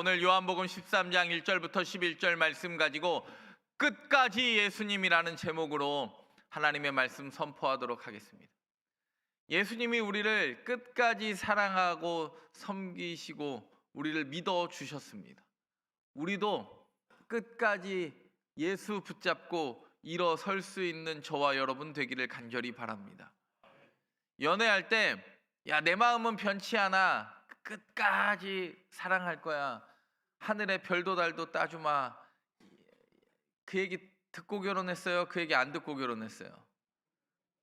오늘 요한복음 13장 1절부터 11절 말씀 가지고 끝까지 예수님이라는 제목으로 하나님의 말씀 선포하도록 하겠습니다. 예수님이 우리를 끝까지 사랑하고 섬기시고 우리를 믿어 주셨습니다. 우리도 끝까지 예수 붙잡고 일어설 수 있는 저와 여러분 되기를 간절히 바랍니다. 연애할 때 내 마음은 변치 않아, 끝까지 사랑할 거야, 하늘의 별도 달도 따주마, 그 얘기 듣고 결혼했어요? 그 얘기 안 듣고 결혼했어요?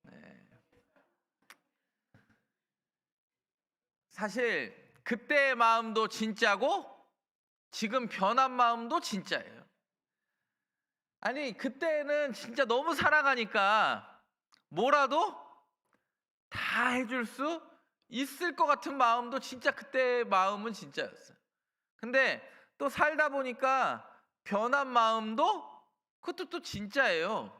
네. 사실 그때의 마음도 진짜고 지금 변한 마음도 진짜예요. 아니, 그때는 진짜 너무 사랑하니까 뭐라도 다 해줄 수 있을 것 같은 마음도 진짜, 그때의 마음은 진짜였어요. 근데 또 살다 보니까 변한 마음도 그것도 또 진짜예요.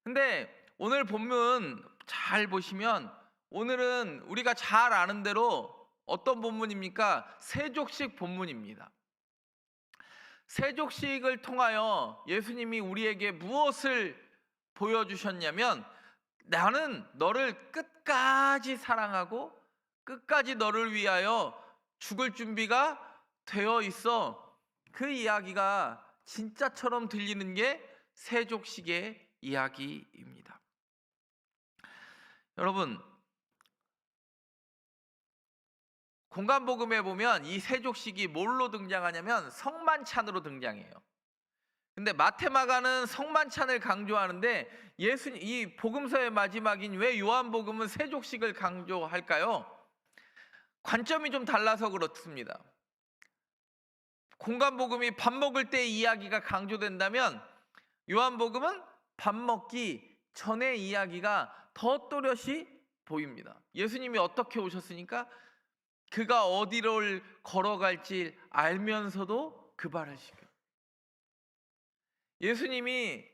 근데 오늘 본문 잘 보시면 오늘은 우리가 잘 아는 대로 어떤 본문입니까? 세족식 본문입니다. 세족식을 통하여 예수님이 우리에게 무엇을 보여주셨냐면, 나는 너를 끝까지 사랑하고 끝까지 너를 위하여 죽을 준비가 되어 있어. 그 이야기가 진짜처럼 들리는 게 세족식의 이야기입니다. 여러분, 공간복음에 보면 이 세족식이 뭘로 등장하냐면 성만찬으로 등장해요. 근데 마태마가는 성만찬을 강조하는데 이 복음서의 마지막인 왜 요한복음은 세족식을 강조할까요? 관점이 좀 달라서 그렇습니다. 공간복음이 밥 먹을 때 이야기가 강조된다면 요한복음은 밥 먹기 전의 이야기가 더 또렷이 보입니다. 예수님이 어떻게 오셨으니까 그가 어디를 걸어갈지 알면서도 그 발을 시켜요. 예수님이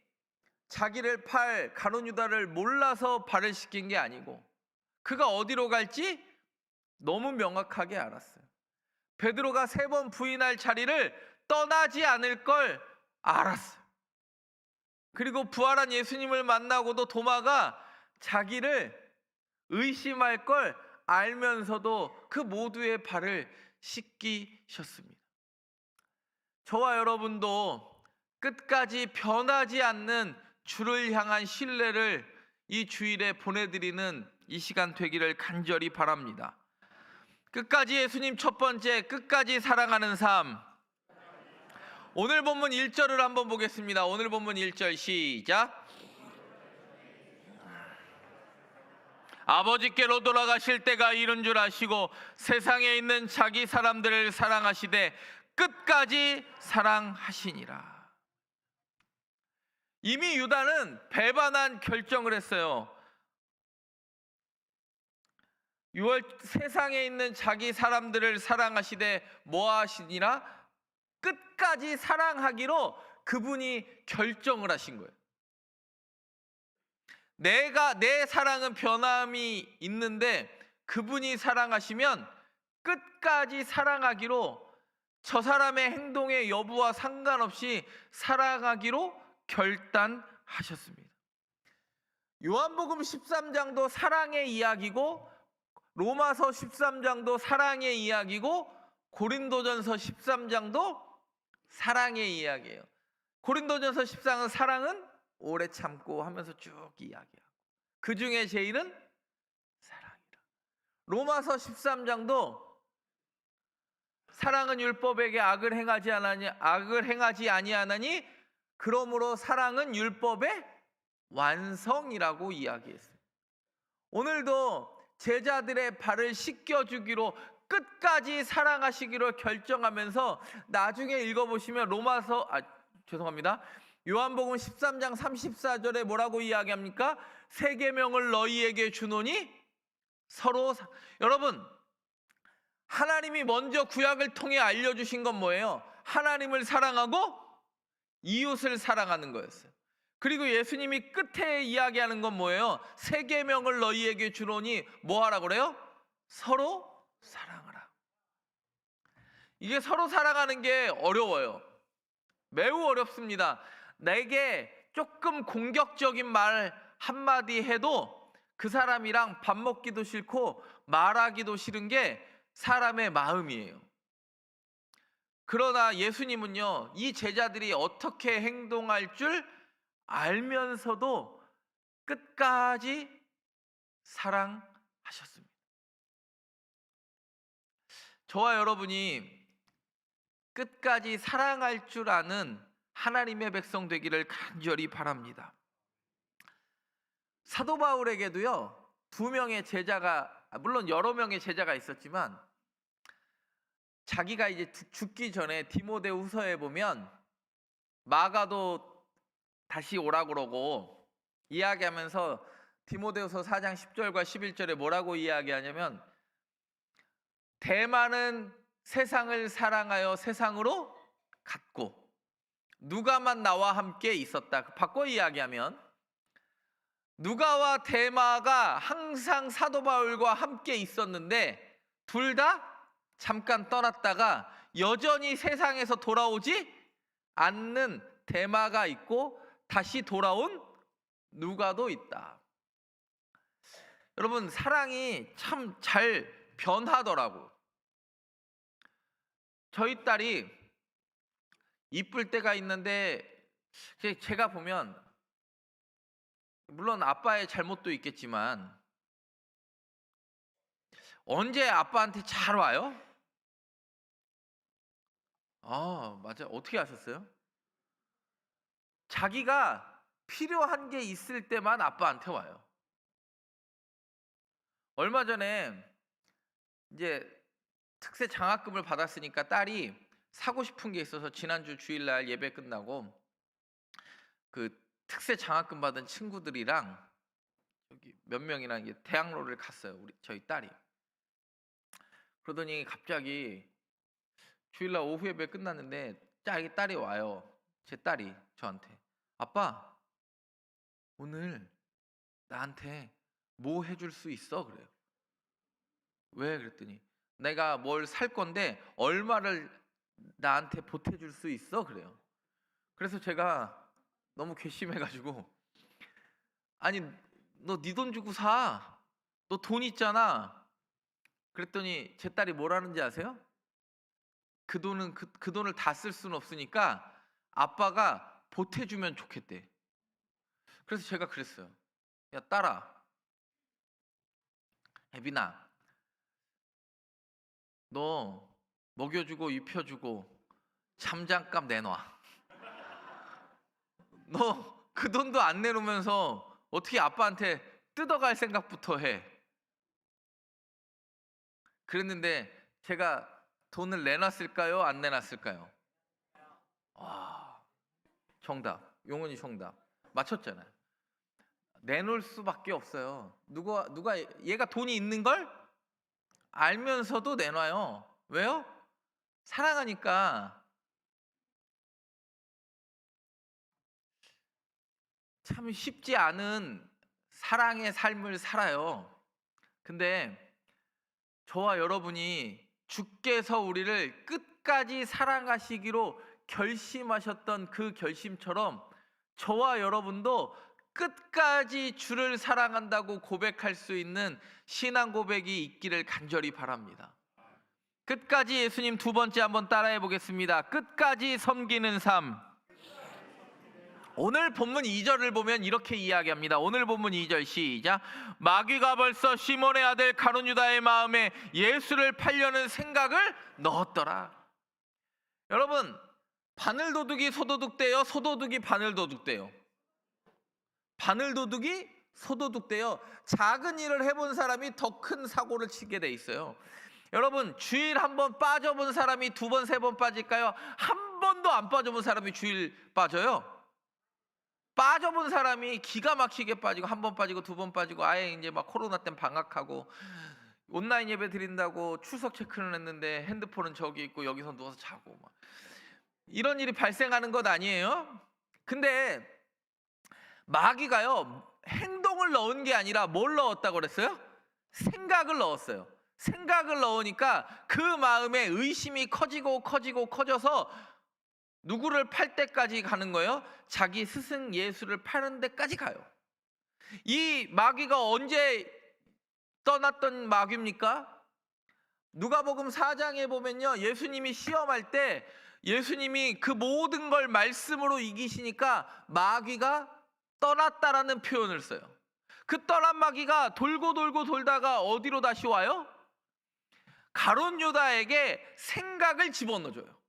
자기를 팔 가룟 유다를 몰라서 발을 씻긴 게 아니고 그가 어디로 갈지 너무 명확하게 알았어요. 베드로가 3번 부인할 자리를 떠나지 않을 걸 알았어요. 그리고 부활한 예수님을 만나고도 도마가 자기를 의심할 걸 알면서도 그 모두의 발을 씻기셨습니다. 저와 여러분도 끝까지 변하지 않는 주를 향한 신뢰를 이 주일에 보내드리는 이 시간 되기를 간절히 바랍니다. 끝까지 예수님 첫 번째, 끝까지 사랑하는 삶. 오늘 본문 1절을 한번 보겠습니다. 오늘 본문 1절 시작. 아버지께로 돌아가실 때가 이른 줄 아시고 세상에 있는 자기 사람들을 사랑하시되 끝까지 사랑하시니라. 이미 유다는 배반한 결정을 했어요. 세상에 있는 자기 사람들을 사랑하시되 뭐하시니라? 끝까지 사랑하기로 그분이 결정을 하신 거예요. 내 사랑은 변함이 있는데 그분이 사랑하시면 끝까지 사랑하기로, 저 사람의 행동의 여부와 상관없이 사랑하기로 결단하셨습니다. 요한복음 13장도 사랑의 이야기고 로마서 13장도 사랑의 이야기고 고린도전서 13장도 사랑의 이야기예요. 고린도전서 13장은 사랑은 오래 참고 하면서 쭉 이야기하고 그 중에 제일은 사랑이라. 로마서 13장도 사랑은 율법에게 악을 행하지 아니하나니 그러므로 사랑은 율법의 완성이라고 이야기했어요. 오늘도 제자들의 발을 씻겨주기로 끝까지 사랑하시기로 결정하면서 나중에 읽어보시면 요한복음 13장 34절에 뭐라고 이야기합니까? 새 계명을 너희에게 주노니 서로 여러분, 하나님이 먼저 구약을 통해 알려주신 건 뭐예요? 하나님을 사랑하고 이웃을 사랑하는 거였어요. 그리고 예수님이 끝에 이야기하는 건 뭐예요? 새 계명을 너희에게 주노니 뭐 하라고 그래요? 서로 사랑하라. 이게 서로 사랑하는 게 어려워요. 매우 어렵습니다. 내게 조금 공격적인 말 한마디 해도 그 사람이랑 밥 먹기도 싫고 말하기도 싫은 게 사람의 마음이에요. 그러나 예수님은요, 이 제자들이 어떻게 행동할 줄 알면서도 끝까지 사랑하셨습니다. 저와 여러분이 끝까지 사랑할 줄 아는 하나님의 백성 되기를 간절히 바랍니다. 사도 바울에게도요, 두 명의 제자가, 물론 여러 명의 제자가 있었지만 자기가 이제 죽기 전에 디모데후서에 보면 마가도 다시 오라 그러고 이야기하면서 디모데후서 4장 10절과 11절에 뭐라고 이야기하냐면, 대마는 세상을 사랑하여 세상으로 갔고 누가만 나와 함께 있었다. 바꿔 이야기하면 누가와 대마가 항상 사도 바울과 함께 있었는데 둘 다 잠깐 떠났다가 여전히 세상에서 돌아오지 않는 대마가 있고 다시 돌아온 누가도 있다. 여러분, 사랑이 참 잘 변하더라고. 저희 딸이 이쁠 때가 있는데 제가 보면, 물론 아빠의 잘못도 있겠지만, 언제 아빠한테 잘 와요? 맞아. 어떻게 아셨어요? 자기가 필요한 게 있을 때만 아빠한테 와요. 얼마 전에 이제 특세 장학금을 받았으니까 딸이 사고 싶은 게 있어서 지난주 주일날 예배 끝나고 그 특세 장학금 받은 친구들이랑 여기 몇 명이랑 이제 대학로를 갔어요. 저희 딸이. 그러더니 갑자기 주일날 오후 예배 끝났는데 딸이 와요. 제 딸이 저한테, 아빠, 오늘 나한테 뭐 해줄 수 있어? 그래요. 왜? 그랬더니 내가 뭘 살 건데 얼마를 나한테 보태줄 수 있어? 그래요. 그래서 제가 너무 괘씸해가지고, 아니 너 네 돈 주고 사, 너 돈 있잖아. 그랬더니 제 딸이 뭐라는지 아세요? 그 돈을 다 쓸 수는 없으니까 아빠가 보태주면 좋겠대. 그래서 제가 그랬어요. 야 딸아, 혜빈아, 너 먹여주고 입혀주고 잠장값 내놔. 너 그 돈도 안 내놓으면서 어떻게 아빠한테 뜯어갈 생각부터 해. 그랬는데 제가 돈을 내놨을까요? 안 내놨을까요? 정답. 용훈이 정답. 맞췄잖아요. 내놓을 수밖에 없어요. 누가 얘가 돈이 있는 걸 알면서도 내놔요. 왜요? 사랑하니까. 참 쉽지 않은 사랑의 삶을 살아요. 근데 저와 여러분이 주께서 우리를 끝까지 사랑하시기로 결심하셨던 그 결심처럼 저와 여러분도 끝까지 주를 사랑한다고 고백할 수 있는 신앙 고백이 있기를 간절히 바랍니다. 끝까지 예수님 두 번째 한번 따라해 보겠습니다. 끝까지 섬기는 삶. 오늘 본문 2절을 보면 이렇게 이야기합니다. 오늘 본문 2절 시작. 마귀가 벌써 시몬의 아들 가룟 유다의 마음에 예수를 팔려는 생각을 넣었더라. 여러분, 바늘도둑이 소도둑대요? 소도둑이 바늘도둑대요? 바늘도둑이 소도둑대요. 작은 일을 해본 사람이 더 큰 사고를 치게 돼 있어요. 여러분, 주일 한 번 빠져본 사람이 두 번, 세 번 빠질까요? 한 번도 안 빠져본 사람이 주일 빠져요. 빠져본 사람이 기가 막히게 빠지고, 한 번 빠지고 두 번 빠지고, 아예 이제 막 코로나 때문에 방학하고 온라인 예배 드린다고 출석 체크는 했는데 핸드폰은 저기 있고 여기서 누워서 자고, 막 이런 일이 발생하는 것 아니에요? 근데 마귀가요, 행동을 넣은 게 아니라 뭘 넣었다고 그랬어요? 생각을 넣었어요. 생각을 넣으니까 그 마음에 의심이 커져서 누구를 팔 때까지 가는 거예요? 자기 스승 예수를 파는 데까지 가요. 이 마귀가 언제 떠났던 마귀입니까? 누가복음 4장에 보면요, 예수님이 시험할 때 예수님이 그 모든 걸 말씀으로 이기시니까 마귀가 떠났다라는 표현을 써요. 그 떠난 마귀가 돌고 돌다가 어디로 다시 와요? 가룟 유다에게 생각을 집어넣어줘요.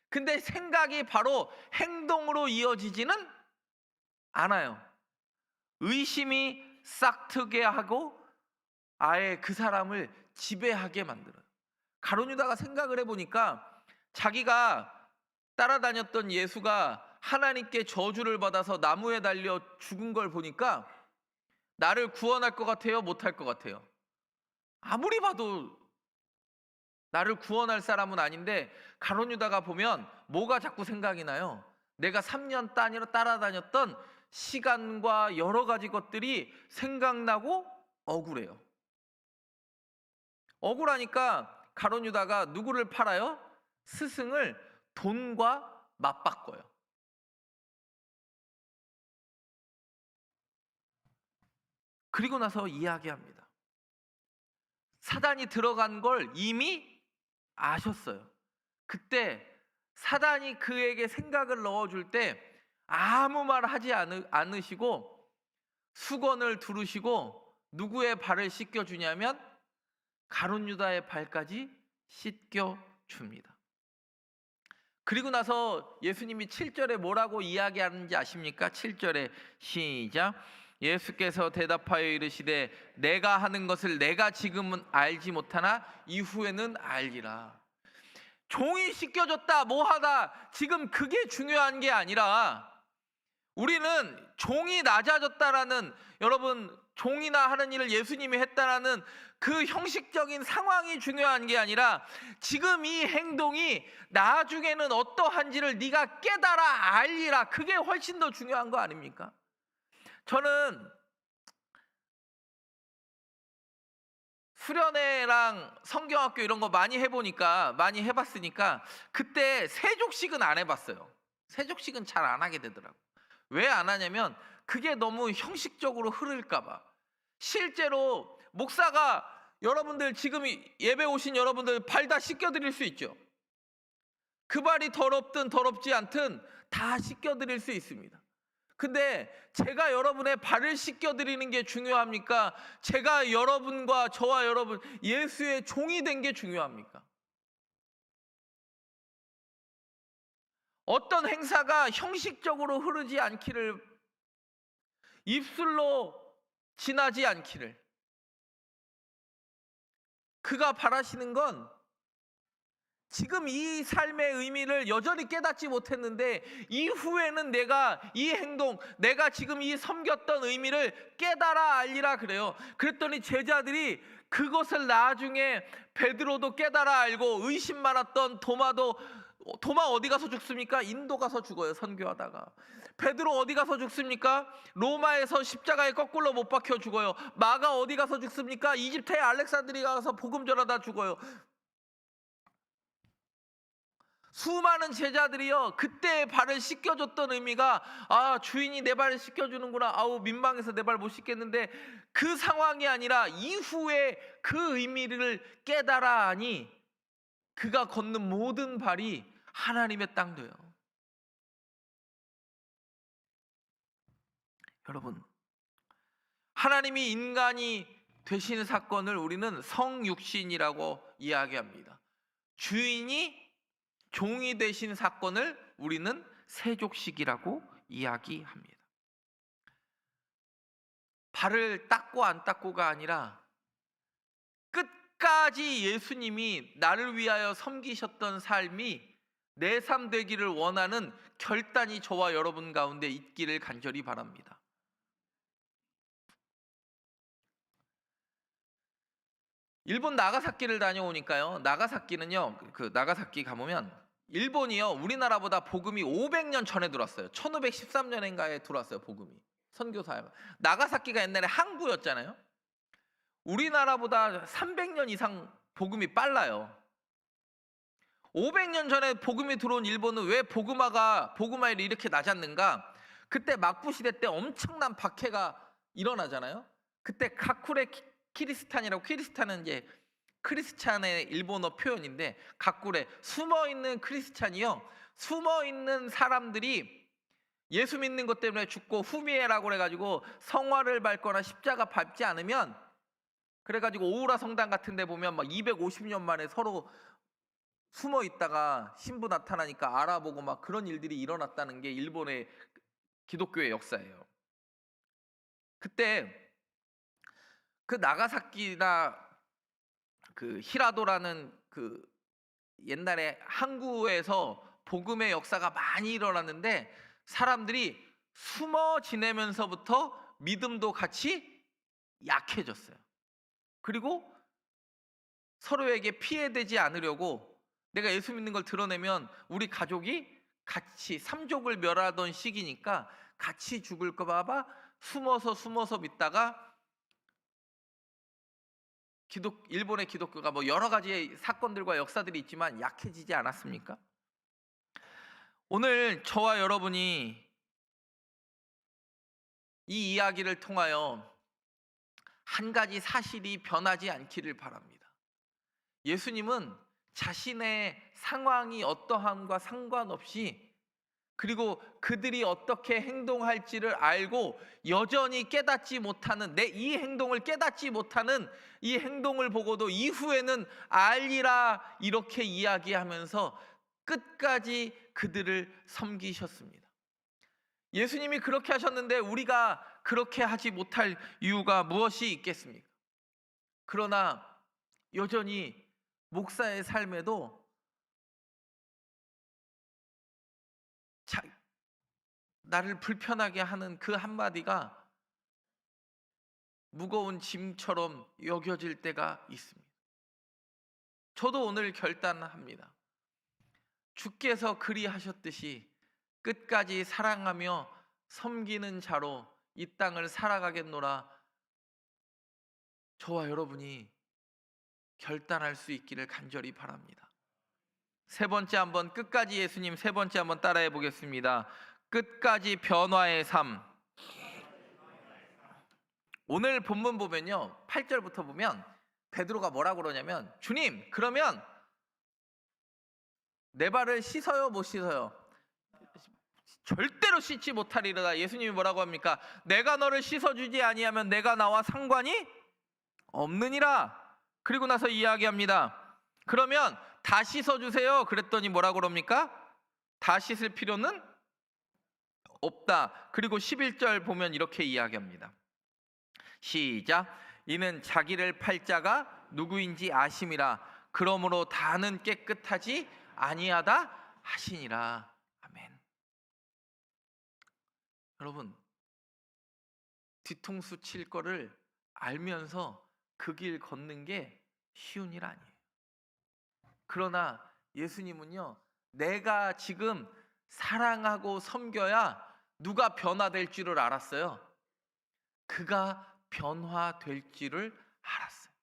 근데 생각이 바로 행동으로 이어지지는 않아요. 의심이 싹트게 하고 아예 그 사람을 지배하게 만들어요. 가룟 유다가 생각을 해보니까 자기가 따라다녔던 예수가 하나님께 저주를 받아서 나무에 달려 죽은 걸 보니까 나를 구원할 것 같아요? 못할 것 같아요? 아무리 봐도 나를 구원할 사람은 아닌데, 가룟 유다가 보면 뭐가 자꾸 생각이 나요? 내가 3년 단위로 따라다녔던 시간과 여러 가지 것들이 생각나고 억울해요. 억울하니까 가룟 유다가 누구를 팔아요? 스승을 돈과 맞바꿔요. 그리고 나서 이야기합니다. 사단이 들어간 걸 이미 아셨어요. 그때 사단이 그에게 생각을 넣어줄 때 아무 말 하지 않으시고 수건을 두르시고 누구의 발을 씻겨주냐면 가룟 유다의 발까지 씻겨줍니다. 그리고 나서 예수님이 7절에 뭐라고 이야기하는지 아십니까? 7절에 시작. 예수께서 대답하여 이르시되 내가 하는 것을 내가 지금은 알지 못하나 이후에는 알리라. 종이 씻겨줬다 뭐하다 지금 그게 중요한 게 아니라, 우리는 종이 낮아졌다라는, 여러분 종이나 하는 일을 예수님이 했다라는 그 형식적인 상황이 중요한 게 아니라 지금 이 행동이 나중에는 어떠한지를 네가 깨달아 알리라. 그게 훨씬 더 중요한 거 아닙니까? 저는 수련회랑 성경학교 이런 거 많이 해봤으니까 그때 세족식은 안 해봤어요. 세족식은 잘 안 하게 되더라고요. 왜 안 하냐면 그게 너무 형식적으로 흐를까 봐. 실제로 목사가 여러분들 지금 예배 오신 여러분들 발 다 씻겨드릴 수 있죠. 그 발이 더럽든 더럽지 않든 다 씻겨드릴 수 있습니다. 근데 제가 여러분의 발을 씻겨드리는 게 중요합니까? 제가 여러분과 저와 여러분 예수의 종이 된 게 중요합니까? 어떤 행사가 형식적으로 흐르지 않기를, 입술로 지나지 않기를, 그가 바라시는 건 지금 이 삶의 의미를 여전히 깨닫지 못했는데 이후에는 내가 이 행동, 내가 지금 이 섬겼던 의미를 깨달아 알리라 그래요. 그랬더니 제자들이 그것을 나중에 베드로도 깨달아 알고 의심 많았던 도마 어디 가서 죽습니까? 인도 가서 죽어요, 선교하다가. 베드로 어디 가서 죽습니까? 로마에서 십자가에 거꾸로 못 박혀 죽어요. 마가 어디 가서 죽습니까? 이집트의 알렉산드리아 가서 복음 전하다 죽어요. 수많은 제자들이요, 그때 발을 씻겨줬던 의미가, 아 주인이 내 발을 씻겨주는구나, 아우 민망해서 내 발 못 씻겠는데, 그 상황이 아니라 이후에 그 의미를 깨달아 하니 그가 걷는 모든 발이 하나님의 땅 돼요. 여러분, 하나님이 인간이 되시는 사건을 우리는 성육신이라고 이야기합니다. 주인이 종이 되신 사건을 우리는 세족식이라고 이야기합니다. 발을 닦고 안 닦고가 아니라 끝까지 예수님이 나를 위하여 섬기셨던 삶이 내 삶 되기를 원하는 결단이 저와 여러분 가운데 있기를 간절히 바랍니다. 일본 나가사키를 다녀오니까요, 나가사키는요, 그 나가사키 가보면 일본이요 우리나라보다 복음이 500년 전에 들어왔어요. 1513년인가에 들어왔어요, 복음이. 선교사요. 나가사키가 옛날에 항구였잖아요. 우리나라보다 300년 이상 복음이 빨라요. 500년 전에 복음이 들어온 일본은 왜 복음화율이 이렇게 낮았는가? 그때 막부 시대 때 엄청난 박해가 일어나잖아요. 그때 가쿠레 키리스탄이라고, 키리스탄은 이제 크리스찬의 일본어 표현인데, 가쿠레, 숨어있는 크리스찬이요, 숨어있는 사람들이 예수 믿는 것 때문에 죽고, 후미에라고 그래가지고 성화를 밟거나 십자가 밟지 않으면, 그래가지고 오우라 성당 같은 데 보면 막 250년 만에 서로 숨어 있다가 신부 나타나니까 알아보고 막 그런 일들이 일어났다는 게 일본의 기독교의 역사예요. 그때 그 나가사키나 그 히라도라는 그 옛날에 항구에서 복음의 역사가 많이 일어났는데, 사람들이 숨어 지내면서부터 믿음도 같이 약해졌어요. 그리고 서로에게 피해되지 않으려고, 내가 예수 믿는 걸 드러내면 우리 가족이 같이 삼족을 멸하던 시기니까 같이 죽을까 봐 숨어서 믿다가, 일본의 기독교가 뭐 여러 가지 사건들과 역사들이 있지만 약해지지 않았습니까? 오늘 저와 여러분이 이 이야기를 통하여 한 가지 사실이 변하지 않기를 바랍니다. 예수님은 자신의 상황이 어떠함과 상관없이, 그리고 그들이 어떻게 행동할지를 알고 여전히 깨닫지 못하는, 내 이 행동을 깨닫지 못하는 이 행동을 보고도 이후에는 알리라, 이렇게 이야기하면서 끝까지 그들을 섬기셨습니다. 예수님이 그렇게 하셨는데 우리가 그렇게 하지 못할 이유가 무엇이 있겠습니까? 그러나 여전히 목사의 삶에도 나를 불편하게 하는 그 한마디가 무거운 짐처럼 여겨질 때가 있습니다. 저도 오늘 결단합니다. 주께서 그리하셨듯이 끝까지 사랑하며 섬기는 자로 이 땅을 살아가겠노라. 저와 여러분이 결단할 수 있기를 간절히 바랍니다. 세 번째, 한번 끝까지 예수님, 세 번째 한번 따라해 보겠습니다. 끝까지 변화의 삶. 오늘 본문 보면요, 8절부터 보면 베드로가 뭐라고 그러냐면, 주님, 그러면 내 발을 씻어요, 못 씻어요? 절대로 씻지 못하리로다. 예수님이 뭐라고 합니까? 내가 너를 씻어주지 아니하면 내가 나와 상관이 없느니라. 그리고 나서 이야기합니다. 그러면 다 씻어주세요. 그랬더니 뭐라고 그럽니까? 다 씻을 필요는 없다. 그리고 11절 보면 이렇게 이야기합니다. 시작. 이는 자기를 팔 자가 누구인지 아심이라. 그러므로 다는 깨끗하지 아니하다 하시니라. 아멘. 여러분, 뒤통수 칠 거를 알면서 그 길 걷는 게 쉬운 일 아니에요. 그러나 예수님은요, 내가 지금 사랑하고 섬겨야 누가 변화될 줄을 알았어요. 그가 변화될 줄을 알았어요.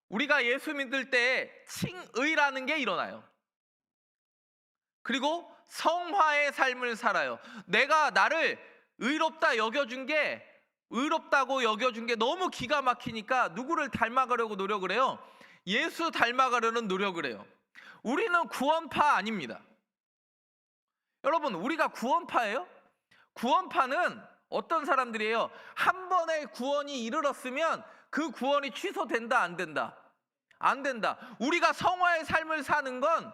우리가 예수 믿을 때 칭의라는 게 일어나요. 그리고 성화의 삶을 살아요. 내가 나를 의롭다고 여겨준 게 너무 기가 막히니까 누구를 닮아가려고 노력을 해요? 예수 닮아가려는 노력을 해요. 우리는 구원파 아닙니다. 여러분, 우리가 구원파예요? 구원파는 어떤 사람들이에요? 한 번의 구원이 이르렀으면 그 구원이 취소된다, 안 된다? 안 된다. 우리가 성화의 삶을 사는 건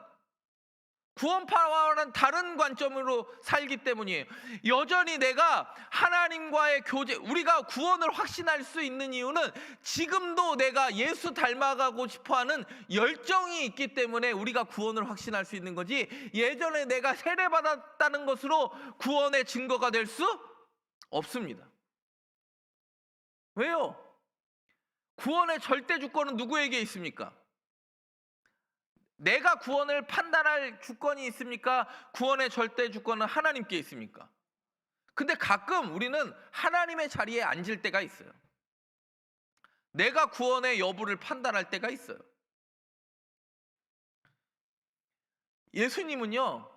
구원파와는 다른 관점으로 살기 때문이에요. 여전히 내가 하나님과의 교제, 우리가 구원을 확신할 수 있는 이유는 지금도 내가 예수 닮아가고 싶어하는 열정이 있기 때문에 우리가 구원을 확신할 수 있는 거지, 예전에 내가 세례받았다는 것으로 구원의 증거가 될 수 없습니다. 왜요? 구원의 절대 주권은 누구에게 있습니까? 내가 구원을 판단할 주권이 있습니까? 구원의 절대 주권은 하나님께 있습니까? 근데 가끔 우리는 하나님의 자리에 앉을 때가 있어요. 내가 구원의 여부를 판단할 때가 있어요. 예수님은요,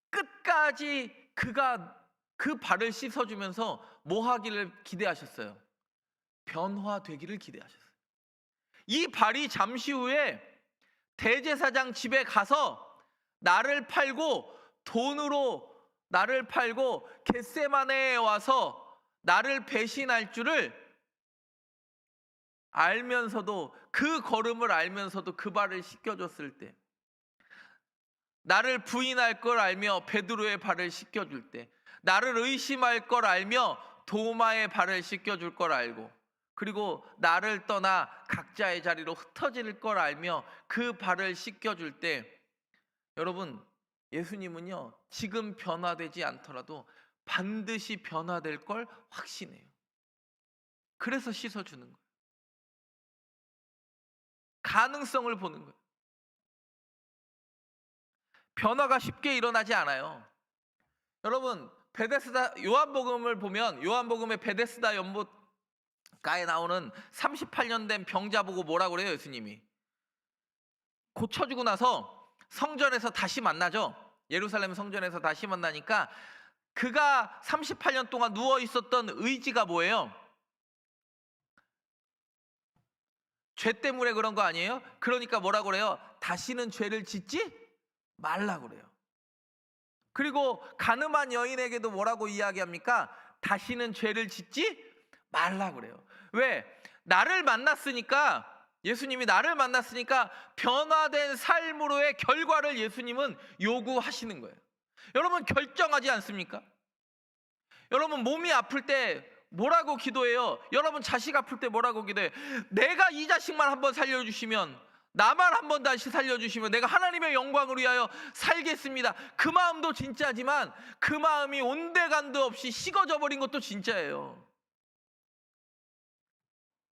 끝까지 그가 그 발을 씻어주면서 뭐 하기를 기대하셨어요? 변화되기를 기대하셨어요. 이 발이 잠시 후에 대제사장 집에 가서 나를 팔고 돈으로 나를 팔고 겟세마네에 와서 나를 배신할 줄을 알면서도, 그 걸음을 알면서도 그 발을 씻겨줬을 때, 나를 부인할 걸 알며 베드로의 발을 씻겨줄 때, 나를 의심할 걸 알며 도마의 발을 씻겨줄 걸 알고, 그리고 나를 떠나 각자의 자리로 흩어질 걸 알며 그 발을 씻겨줄 때, 여러분, 예수님은요, 지금 변화되지 않더라도 반드시 변화될 걸 확신해요. 그래서 씻어주는 거예요. 가능성을 보는 거예요. 변화가 쉽게 일어나지 않아요. 여러분, 베데스다 요한복음을 보면 요한복음의 베데스다 연못가에 나오는 38년 된 병자 보고 뭐라고 그래요? 예수님이 고쳐주고 나서 성전에서 다시 만나죠. 예루살렘 성전에서 다시 만나니까 그가 38년 동안 누워 있었던 의지가 뭐예요? 죄 때문에 그런 거 아니에요? 그러니까 뭐라고 그래요? 다시는 죄를 짓지 말라고 그래요. 그리고 가늠한 여인에게도 뭐라고 이야기합니까? 다시는 죄를 짓지 말라고 그래요. 왜? 나를 만났으니까, 예수님이 나를 만났으니까 변화된 삶으로의 결과를 예수님은 요구하시는 거예요. 여러분, 결정하지 않습니까? 여러분, 몸이 아플 때 뭐라고 기도해요? 여러분, 자식 아플 때 뭐라고 기도해요? 내가 이 자식만 한번 살려주시면, 나만 한번 다시 살려주시면 내가 하나님의 영광을 위하여 살겠습니다. 그 마음도 진짜지만 그 마음이 온데간도 없이 식어져 버린 것도 진짜예요.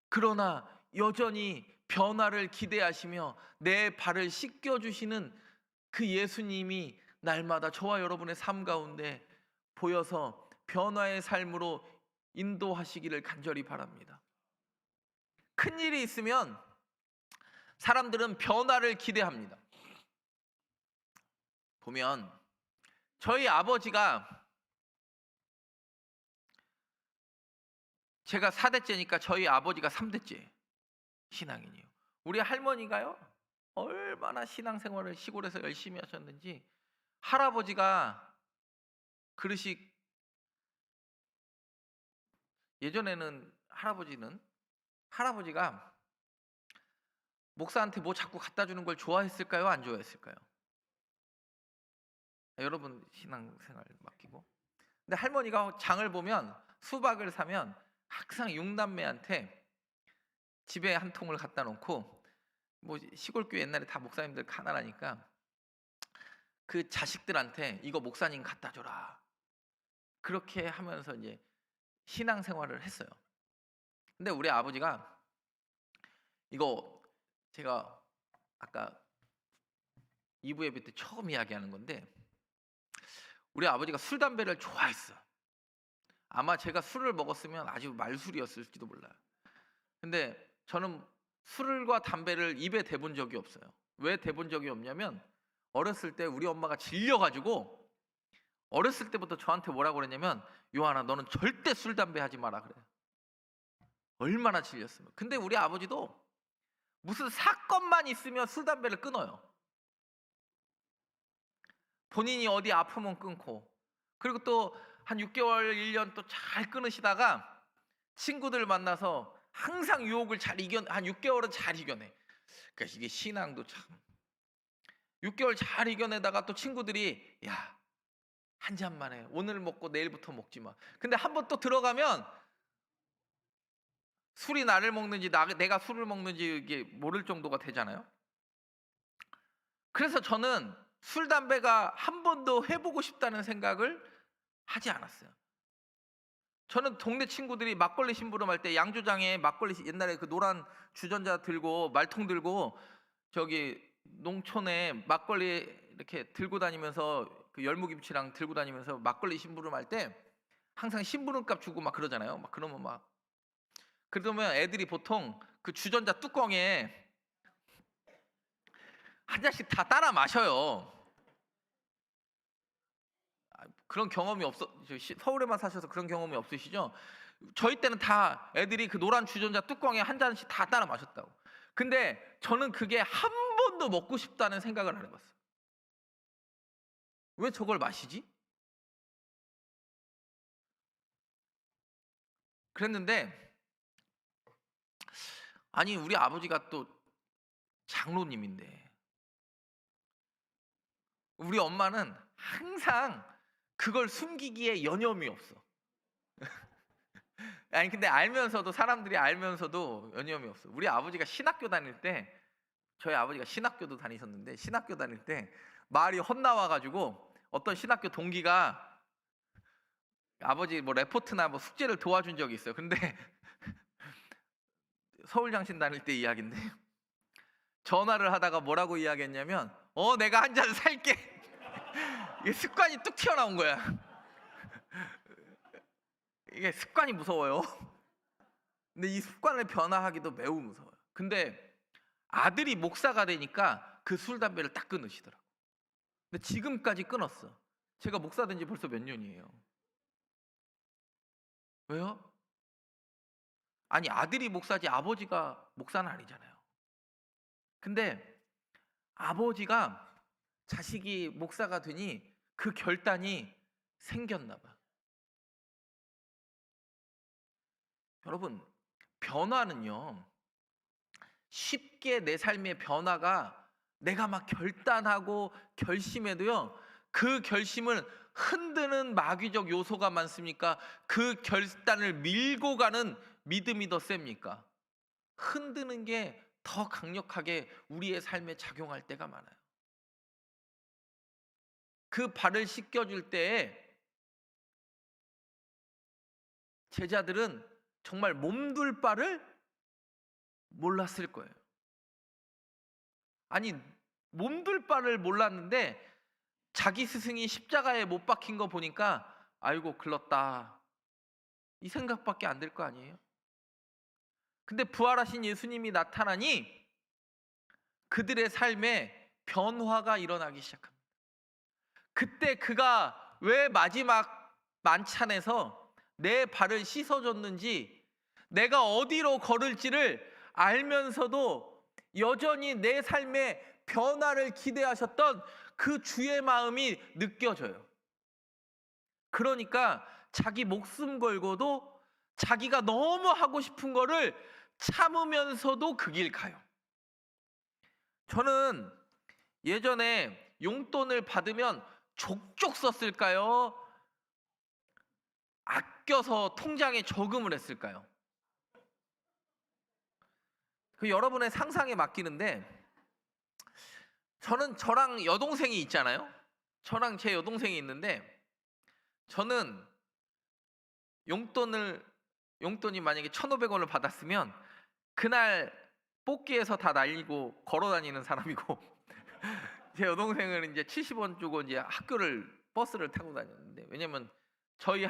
그러나 여전히 변화를 기대하시며 내 발을 씻겨주시는 그 예수님이 날마다 저와 여러분의 삶 가운데 보여서 변화의 삶으로 인도하시기를 간절히 바랍니다. 큰일이 있으면 사람들은 변화를 기대합니다. 보면 저희 아버지가, 제가 4대째니까 저희 아버지가 3대째 신앙인이에요. 우리 할머니가요, 얼마나 신앙생활을 시골에서 열심히 하셨는지, 할아버지가 그릇이, 예전에는 할아버지가 목사한테 뭐 자꾸 갖다 주는 걸 좋아했을까요? 안 좋아했을까요? 여러분 신앙생활 맡기고. 근데 할머니가 장을 보면, 수박을 사면 항상 6남매한테 집에 한 통을 갖다 놓고, 뭐 시골교회 옛날에 다 목사님들 가난하니까 그 자식들한테 이거 목사님 갖다 줘라, 그렇게 하면서 이제 신앙생활을 했어요. 근데 우리 아버지가, 이거 제가 아까 2부 예배 때 처음 이야기하는 건데, 우리 아버지가 술 담배를 좋아했어요. 아마 제가 술을 먹었으면 아주 말술이었을지도 몰라요. 근데 저는 술과 담배를 입에 대본 적이 없어요. 왜 대본 적이 없냐면, 어렸을 때 우리 엄마가 질려가지고 어렸을 때부터 저한테 뭐라고 그랬냐면, 요한아 너는 절대 술 담배 하지 마라 그래요. 얼마나 질렸으면. 근데 우리 아버지도 무슨 사건만 있으면 술 담배를 끊어요. 본인이 어디 아프면 끊고, 그리고 또 한 6개월 1년 또 잘 끊으시다가 친구들 만나서 항상 유혹을 한 6개월은 잘 이겨내. 그러니까 이게 신앙도 참, 6개월 잘 이겨내다가 또 친구들이, 야, 한 잔만 해, 오늘 먹고 내일부터 먹지 마. 근데 한번 또 들어가면 술이 나를 먹는지 내가 술을 먹는지 이게 모를 정도가 되잖아요. 그래서 저는 술 담배가 한 번도 해보고 싶다는 생각을 하지 않았어요. 저는 동네 친구들이 막걸리 심부름할 때 양조장에 막걸리, 옛날에 그 노란 주전자 들고 말통 들고 저기 농촌에 막걸리 이렇게 들고 다니면서, 그 열무김치랑 들고 다니면서 막걸리 심부름할 때 항상 심부름값 주고 막 그러잖아요. 막 그러면 막, 그러면 애들이 보통 그 주전자 뚜껑에 한 잔씩 다 따라 마셔요. 그런 경험이 서울에만 사셔서 그런 경험이 없으시죠? 저희 때는 다 애들이 그 노란 주전자 뚜껑에 한 잔씩 다 따라 마셨다고. 근데 저는 그게 한 번도 먹고 싶다는 생각을 안 해봤어요. 왜 저걸 마시지? 그랬는데 아니 우리 아버지가 또 장로님인데 우리 엄마는 항상 그걸 숨기기에 여념이 없어. 아니 근데 알면서도 사람들이 알면서도 여념이 없어. 우리 아버지가 신학교 다닐 때 저희 아버지가 신학교도 다니셨는데 신학교 다닐 때 말이 헛나와가지고 어떤 신학교 동기가 아버지 뭐 레포트나 뭐 숙제를 도와준 적이 있어요. 근데 서울장신 다닐 때 이야기인데 전화를 하다가 뭐라고 이야기했냐면 내가 한 잔 살게. 이게 습관이 뚝 튀어나온 거야. 이게 습관이 무서워요. 근데 이 습관을 변화하기도 매우 무서워요. 근데 아들이 목사가 되니까 그 술 담배를 딱 끊으시더라고. 근데 지금까지 끊었어. 제가 목사 된 지 벌써 몇 년이에요. 왜요? 아니 아들이 목사지 아버지가 목사는 아니잖아요. 근데 아버지가 자식이 목사가 되니 그 결단이 생겼나 봐. 여러분, 변화는요, 쉽게 내 삶의 변화가 내가 막 결단하고 결심해도요, 그 결심을 흔드는 마귀적 요소가 많습니까? 그 결단을 밀고 가는 믿음이 더 셉니까? 흔드는 게 더 강력하게 우리의 삶에 작용할 때가 많아요. 그 발을 씻겨줄 때에 제자들은 정말 몸둘 바를 몰랐을 거예요. 아니 몸둘 바를 몰랐는데 자기 스승이 십자가에 못 박힌 거 보니까 아이고 글렀다 이 생각밖에 안 들 거 아니에요. 근데 부활하신 예수님이 나타나니 그들의 삶에 변화가 일어나기 시작합니다. 그때 그가 왜 마지막 만찬에서 내 발을 씻어줬는지, 내가 어디로 걸을지를 알면서도 여전히 내 삶의 변화를 기대하셨던 그 주의 마음이 느껴져요. 그러니까 자기 목숨 걸고도 자기가 너무 하고 싶은 거를 참으면서도 그 길 가요. 저는 예전에 용돈을 받으면 족족 썼을까요? 아껴서 통장에 저금을 했을까요? 그 여러분의 상상에 맡기는데, 저랑 여동생이 있잖아요. 저랑 제 여동생이 있는데, 저는 용돈이 만약에 1,500원을 받았으면 그날 뽑기에서 다 날리고 걸어 다니는 사람이고, 제 여동생은 이제 70원 주고 이제 버스를 타고 다녔는데, 왜냐면 저희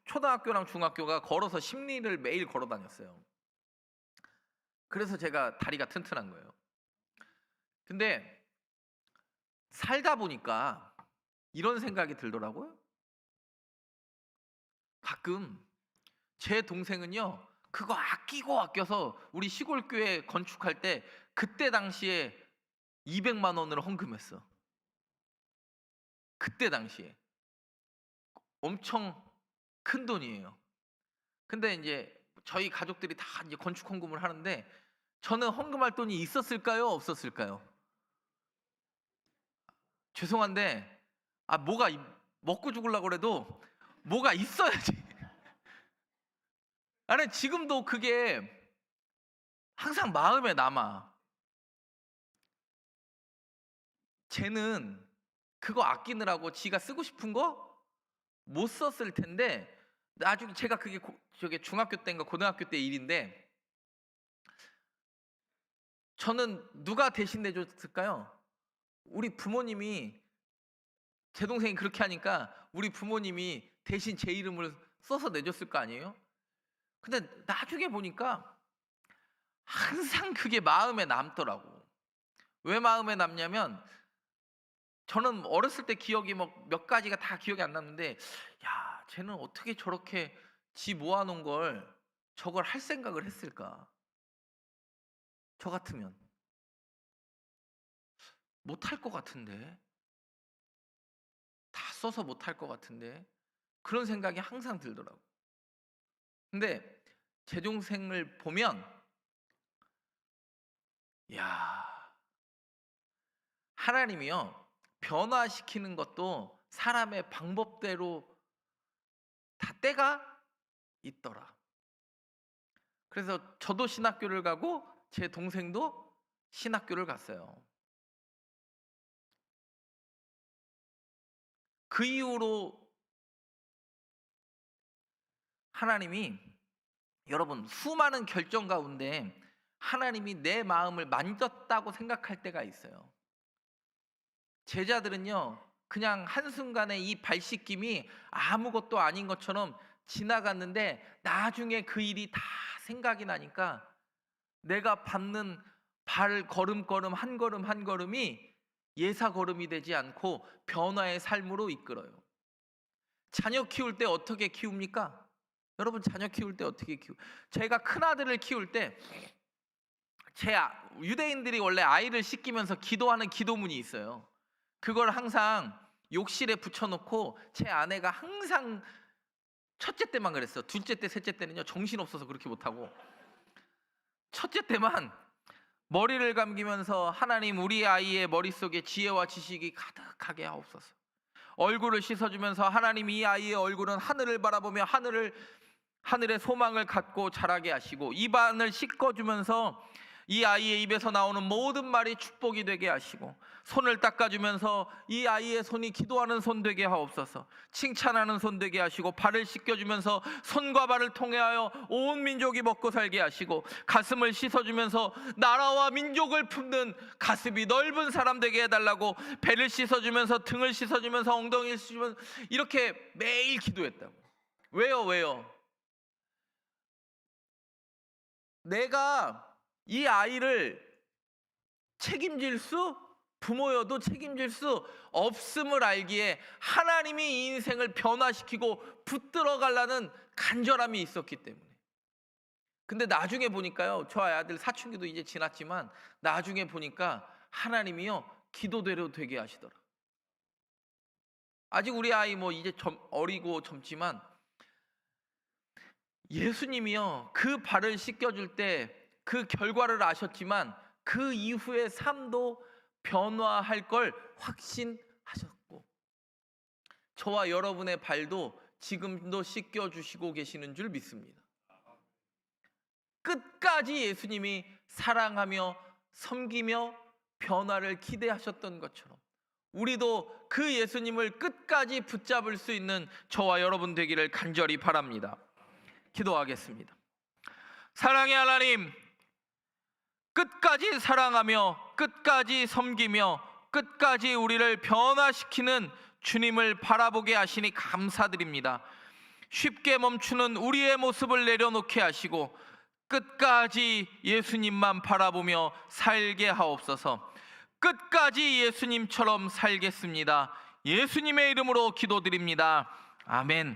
초등학교랑 중학교가 걸어서 10리를 매일 걸어 다녔어요. 그래서 제가 다리가 튼튼한 거예요. 근데 살다 보니까 이런 생각이 들더라고요. 가끔 제 동생은요, 그거 아껴서 우리 시골 교회 건축할 때 그때 당시에 200만 원을 헌금했어. 그때 당시에 엄청 큰 돈이에요. 근데 이제 저희 가족들이 다 이제 건축 헌금을 하는데 저는 헌금할 돈이 있었을까요? 없었을까요? 죄송한데 뭐가 먹고 죽으려고 그래도 뭐가 있어야지. 아니 지금도 그게 항상 마음에 남아. 쟤는 그거 아끼느라고 지가 쓰고 싶은 거 못 썼을 텐데 나중에 제가 그게 저게 중학교 때인가 고등학교 때 일인데 저는 누가 대신 내줬을까요? 우리 부모님이 제 동생이 그렇게 하니까 우리 부모님이 대신 제 이름을 써서 내줬을 거 아니에요? 근데 나중에 보니까 항상 그게 마음에 남더라고. 왜 마음에 남냐면 저는 어렸을 때 기억이 몇 가지가 다 기억이 안 났는데, 야, 쟤는 어떻게 저렇게 지 모아놓은 걸 저걸 할 생각을 했을까? 저 같으면 못할 것 같은데, 다 써서 못할 것 같은데, 그런 생각이 항상 들더라고. 근데 제 동생을 보면, 야, 하나님이요, 변화시키는 것도 사람의 방법대로 다 때가 있더라. 그래서 저도 신학교를 가고 제 동생도 신학교를 갔어요. 그 이후로 하나님이, 여러분, 수많은 결정 가운데 하나님이 내 마음을 만졌다고 생각할 때가 있어요. 제자들은요, 그냥 한순간에 이 발 씻김이 아무것도 아닌 것처럼 지나갔는데 나중에 그 일이 다 생각이 나니까 내가 밟는 발 걸음걸음 한 걸음 한 걸음이 예사 걸음이 되지 않고 변화의 삶으로 이끌어요. 자녀 키울 때 어떻게 키웁니까? 여러분, 자녀 키울 때 어떻게 제가 큰아들을 키울 때 유대인들이 원래 아이를 씻기면서 기도하는 기도문이 있어요. 그걸 항상 욕실에 붙여놓고 제 아내가 항상 첫째 때만 그랬어. 둘째 때, 셋째 때는요 정신없어서 그렇게 못하고, 첫째 때만 머리를 감기면서 하나님, 우리 아이의 머릿속에 지혜와 지식이 가득하게 하옵소서. 얼굴을 씻어주면서 하나님, 이 아이의 얼굴은 하늘을 바라보며 하늘의 소망을 갖고 자라게 하시고, 입안을 씻어주면서 이 아이의 입에서 나오는 모든 말이 축복이 되게 하시고, 손을 닦아주면서 이 아이의 손이 기도하는 손 되게 하옵소서. 칭찬하는 손 되게 하시고, 발을 씻겨주면서 손과 발을 통하여 온 민족이 먹고 살게 하시고, 가슴을 씻어주면서 나라와 민족을 품는 가슴이 넓은 사람 되게 해달라고, 배를 씻어주면서 등을 씻어주면서 엉덩이를 씻어주면서 이렇게 매일 기도했다고. 왜요? 내가 이 아이를 책임질 부모여도 책임질 수 없음을 알기에 하나님이 이 인생을 변화시키고 붙들어 가려는 간절함이 있었기 때문에. 근데 나중에 보니까요, 저 아들 사춘기도 이제 지났지만 나중에 보니까 하나님이요, 기도대로 되게 하시더라. 아직 우리 아이 이제 어리고 젊지만 예수님이요, 그 발을 씻겨줄 때 그 결과를 아셨지만 그 이후의 삶도 변화할 걸 확신하셨고, 저와 여러분의 발도 지금도 씻겨주시고 계시는 줄 믿습니다. 끝까지 예수님이 사랑하며 섬기며 변화를 기대하셨던 것처럼 우리도 그 예수님을 끝까지 붙잡을 수 있는 저와 여러분 되기를 간절히 바랍니다. 기도하겠습니다. 사랑의 하나님, 끝까지 사랑하며 끝까지 섬기며 끝까지 우리를 변화시키는 주님을 바라보게 하시니 감사드립니다. 쉽게 멈추는 우리의 모습을 내려놓게 하시고 끝까지 예수님만 바라보며 살게 하옵소서. 끝까지 예수님처럼 살겠습니다. 예수님의 이름으로 기도드립니다. 아멘.